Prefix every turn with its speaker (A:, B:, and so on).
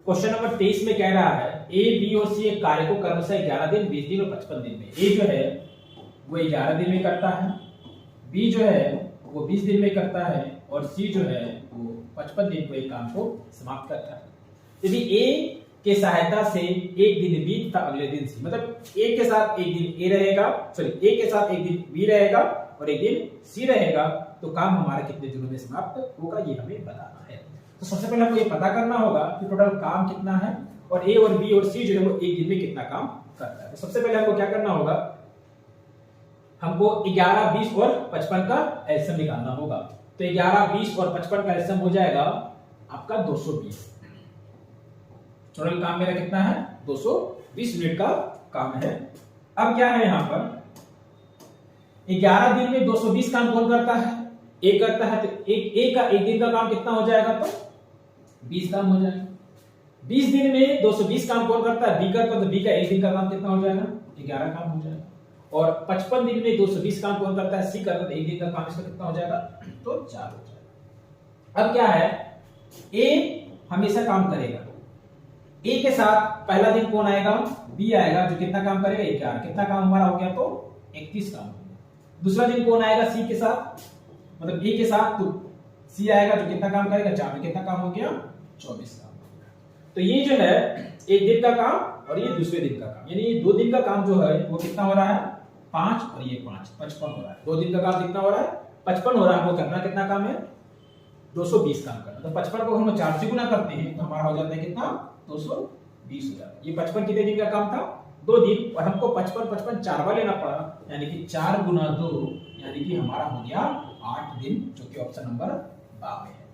A: Question number 23 में कह रहा है ए बी और सी एक कार्य को क्रमशः 11 दिन 20 दिन और 55 दिन में, ए जो है वो 11 दिन में करता है, बी जो है वो 20 दिन में करता है और सी जो है वो 55 दिन को एक काम को समाप्त करता है। यदि ए के सहायता से एक दिन बीतता अगले दिन सी, मतलब ए के साथ एक दिन ए रहेगा, सॉरी ए के साथ एक दिन बी रहेगा और एक दिन सी रहेगा, तो काम हमारा कितने दिनों में समाप्त होगा ये हमें बताना है। तो सबसे पहले हमको ये पता करना होगा कि टोटल काम कितना है और ए और बी और सी जो है वो एक दिन में कितना काम करता है। तो सबसे पहले हमको क्या करना होगा, हमको 11, 20 और 55 का एलसीएम निकालना होगा। तो 11, 20 और 55 का एलसीएम हो जाएगा आपका 220। टोटल काम मेरा कितना है 220 मिनट का काम है। अब क्या है यहाँ पर 11 दिन में 220 काम कौन करता है, एक करता है, तो एक का एक दिन का काम कितना हो जाएगा, तो 20 काम हो जाएगा। 20 दिन में 220 काम कौन करता है, बी करता है, तो बी का एक दिन का काम कितना हो जाएगा, 11 काम हो जाएगा। और 55 दिन में 220 काम कौन करता है, सी करता है, तो एक दिन का काम इसका कितना हो जाएगा, तो 4 हो जाएगा। अब क्या है ए हमेशा काम करेगा, ए के साथ पहला दिन कौन आएगा, बी आएगा जो कितना काम करेगा 11, कितना काम हमारा हो गया, तो 31 काम हो गया। दूसरा दिन कौन आएगा सी के साथ, मतलब ए के साथ, तो सी आएगा जो कितना काम करेगा 4 में कितना काम हो गया 24 काम हो गया। तो ये जो है एक दिन का काम और ये दूसरे दिन का काम, यानी ये 2 दिन का काम जो है वो कितना हो रहा है 5 और ये 5 55 हो रहा है। 2 दिन का काम कितना हो रहा है 55 हो रहा है। हमको करना कितना काम है 220 काम करना। तो 55 को हम 4 से गुना करते हैं तो हमारा हो जाता है कितना 220 हो जाता है। ये 55 कितने दिन का काम था 2 दिन, और हमको 55 55 4 बार लेना पड़ा, यानी कि 4 गुना 2 यानी कि हमारा हो गया 8 दिन, जो कि ऑप्शन नंबर 12 है।